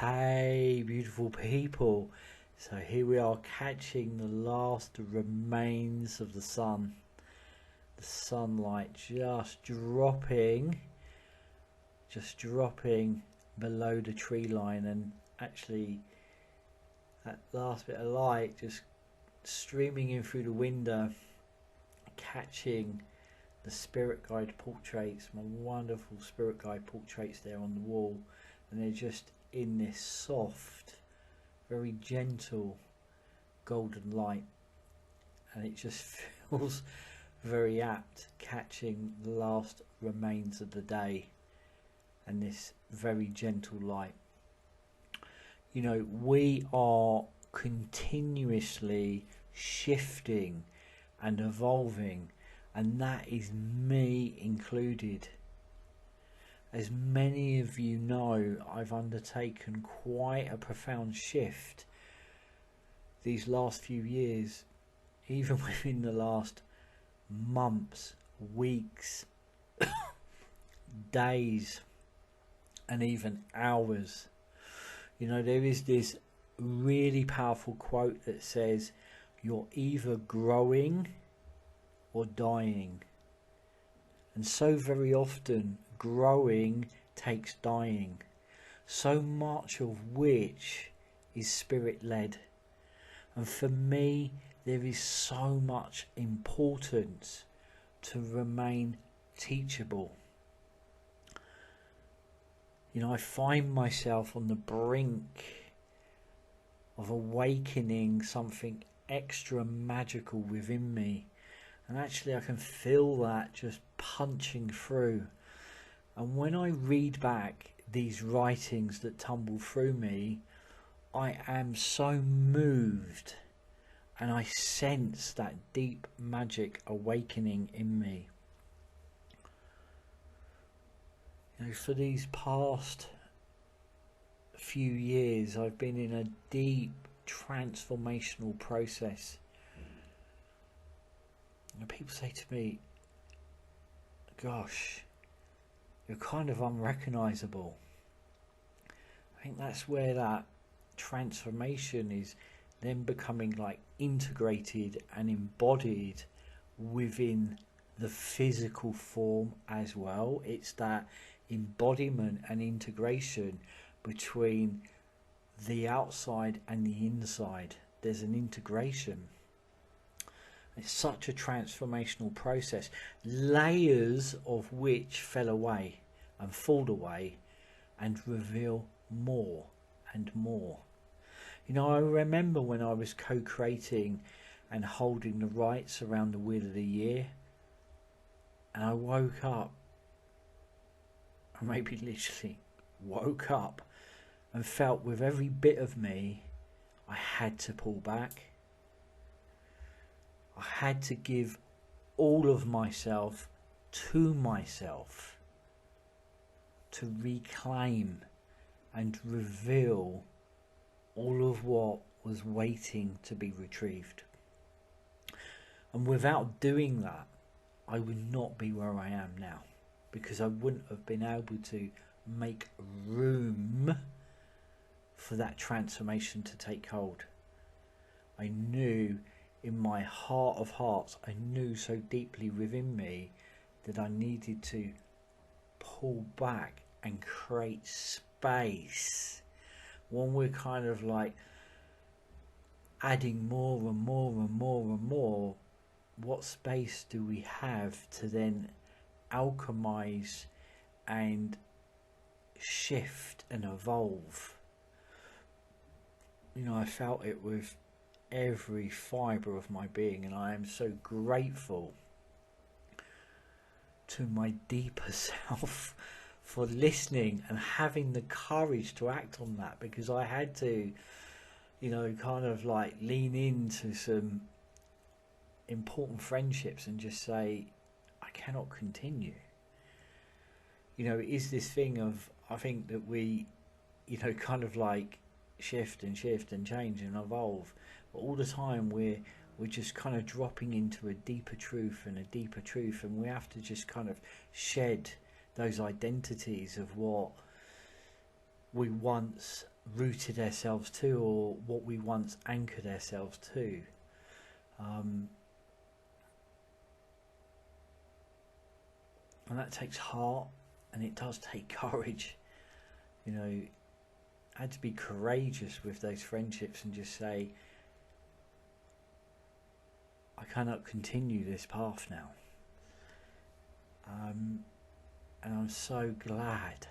Hey, beautiful people. So here we are catching the last remains of the sun. The sunlight just dropping below the tree line, and actually that last bit of light just streaming in through the window, catching the spirit guide portraits, my wonderful spirit guide portraits there on the wall, and they're just in this soft, very gentle golden light, and it just feels very apt, catching the last remains of the day and this very gentle light. You know, we are continuously shifting and evolving, and that is me included. As many of you know, I've undertaken quite a profound shift these last few years, even within the last months, weeks, days, and even hours. You know, there is this really powerful quote that says, "You're either growing or dying." And so very often, growing takes dying, so much of which is spirit led. And for me, there is so much importance to remain teachable. You know, I find myself on the brink of awakening something extra magical within me, and actually I can feel that just punching through. And when I read back these writings that tumble through me, I am so moved, and I sense that deep magic awakening in me. You know, for these past few years, I've been in a deep transformational process. And people say to me, "Gosh, you're kind of unrecognizable." I think that's where that transformation is then becoming like integrated and embodied within the physical form as well. It's that embodiment and integration between the outside and the inside. There's an integration. It's such a transformational process, layers of which fell away and fall away and reveal more and more. You know, I remember when I was co-creating and holding the rights around the Wheel of the Year, and I woke up, or maybe literally woke up, and felt with every bit of me I had to pull back. I had to give all of myself to myself to reclaim and reveal all of what was waiting to be retrieved. And without doing that, I would not be where I am now, because I wouldn't have been able to make room for that transformation to take hold. I knew in my heart of hearts, I knew so deeply within me that I needed to pull back and create space. When we're kind of like adding more and more and more and more, what space do we have to then alchemize and shift and evolve? You know, I felt it with every fibre of my being, and I am so grateful to my deeper self for listening and having the courage to act on that, because I had to, you know, kind of like lean into some important friendships and just say, I cannot continue. You know, it is this thing of, I think that we, you know, kind of like shift and change and evolve, but all the time we're just kind of dropping into a deeper truth, and we have to just kind of shed those identities of what we once rooted ourselves to, or what we once anchored ourselves to. And that takes heart, and it does take courage. You know, I had to be courageous with those friendships and just say, I cannot continue this path now. And I'm so glad,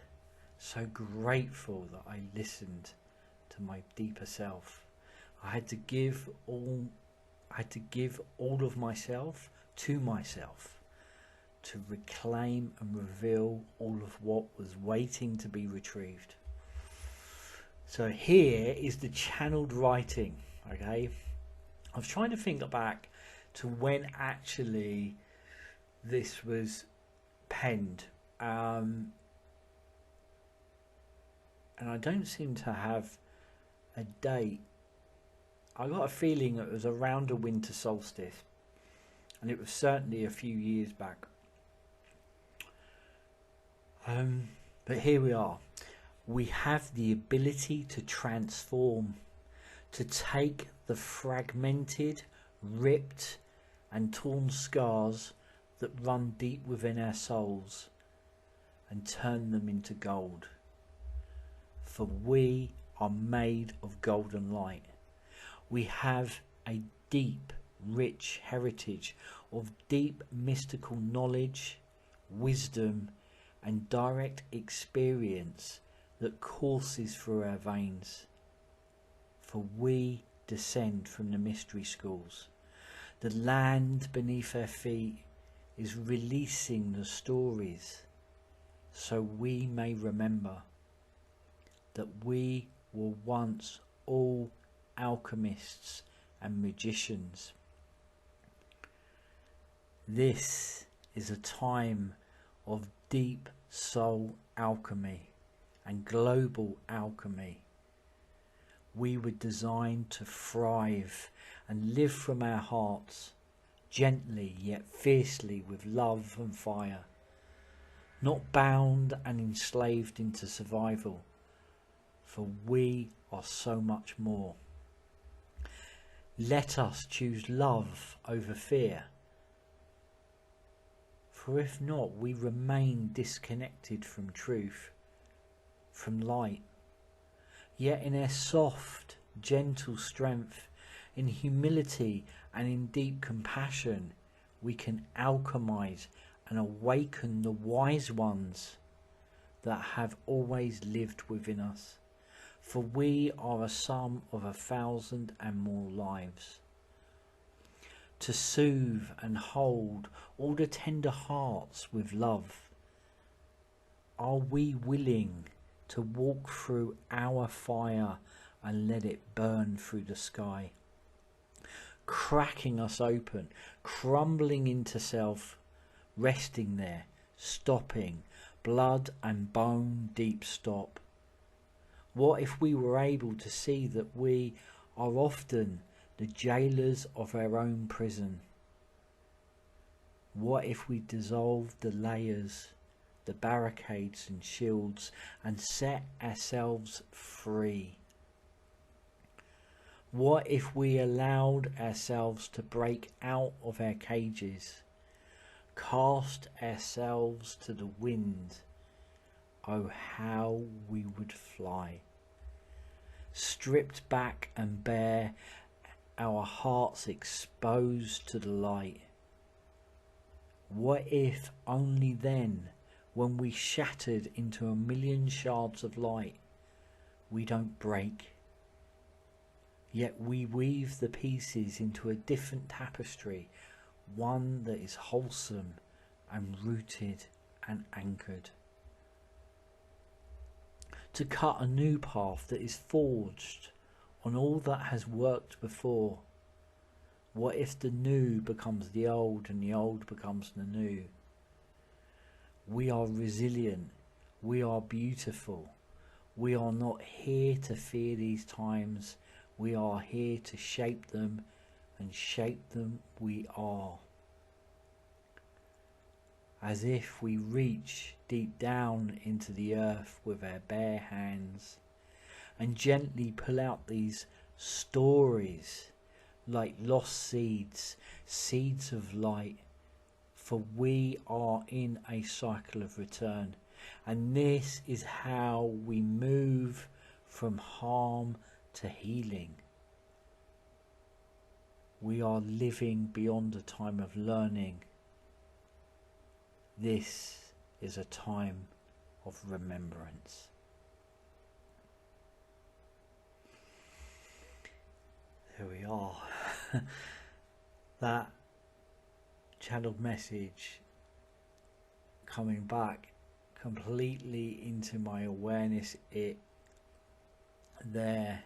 so grateful that I listened to my deeper self. I had to give all of myself to myself, to reclaim and reveal all of what was waiting to be retrieved. So here is the channeled writing. Okay, I was trying to think back to when actually this was penned, and I don't seem to have a date. I got a feeling it was around a winter solstice, and it was certainly a few years back. But here we are. We have the ability to transform, to take the fragmented, ripped and torn scars that run deep within our souls and turn them into gold. For we are made of golden light. We have a deep, rich heritage of deep mystical knowledge, wisdom and direct experience that courses through our veins. For we descend from the mystery schools. The land beneath our feet is releasing the stories so we may remember that we were once all alchemists and magicians. This is a time of deep soul alchemy and global alchemy. We were designed to thrive and live from our hearts, gently yet fiercely, with love and fire, not bound and enslaved into survival, for we are so much more. Let us choose love over fear, for if not, we remain disconnected from truth, from light. Yet in our soft, gentle strength, in humility and in deep compassion, we can alchemize and awaken the wise ones that have always lived within us. For we are a sum of 1,000 and more lives. To soothe and hold all the tender hearts with love, are we willing to walk through our fire and let it burn through the sky, cracking us open, crumbling into self, resting there, stopping, blood and bone deep stop? What if we were able to see that we are often the jailers of our own prison? What if we dissolved the layers, the barricades and shields, and set ourselves free? What if we allowed ourselves to break out of our cages, cast ourselves to the wind? Oh, how we would fly, stripped back and bare, our hearts exposed to the light. What if only then, when we shattered into 1,000,000 shards of light, we don't break, yet we weave the pieces into a different tapestry, one that is wholesome and rooted and anchored? To cut a new path that is forged on all that has worked before. What if the new becomes the old and the old becomes the new? We are resilient, we are beautiful, we are not here to fear these times, we are here to shape them, and shape them we are. as if we reach deep down into the earth with our bare hands and gently pull out these stories like lost seeds, seeds of light, for we are in a cycle of return, and this is how we move from harm to healing. We are living beyond a time of learning. This is a time of remembrance. There we are. That channeled message coming back completely into my awareness, it there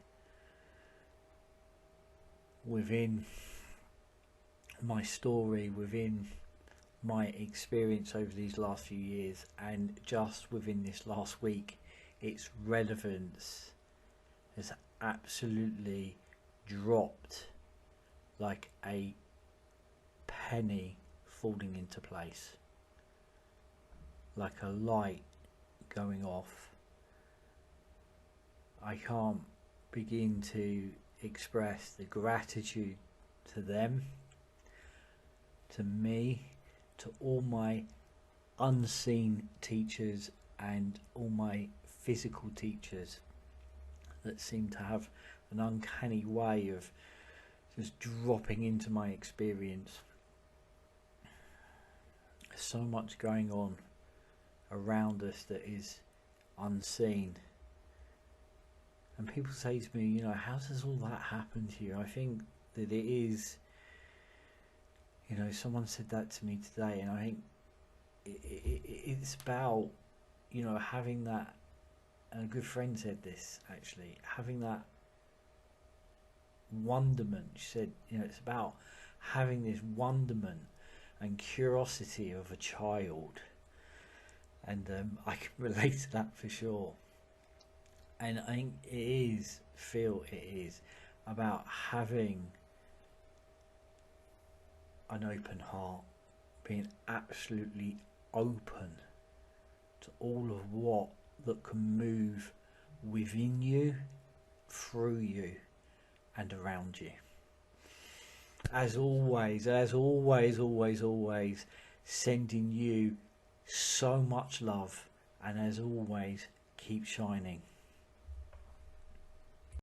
within my story, within my experience over these last few years, and just within this last week, its relevance has absolutely dropped like a penny falling into place, like a light going off. I can't begin to express the gratitude to them, to me, to all my unseen teachers and all my physical teachers that seem to have an uncanny way of just dropping into my experience. There's so much going on around us that is unseen, and people say to me, you know, how does all that happen to you? I think that it is, you know, someone said that to me today, and I think it's about, you know, having that, and a good friend said this actually, having that wonderment. She said, you know, it's about having this wonderment and curiosity of a child, and I can relate to that for sure. And I think it is about having an open heart, being absolutely open to all of what that can move within you, through you, and around you. As always, sending you so much love, and as always, keep shining.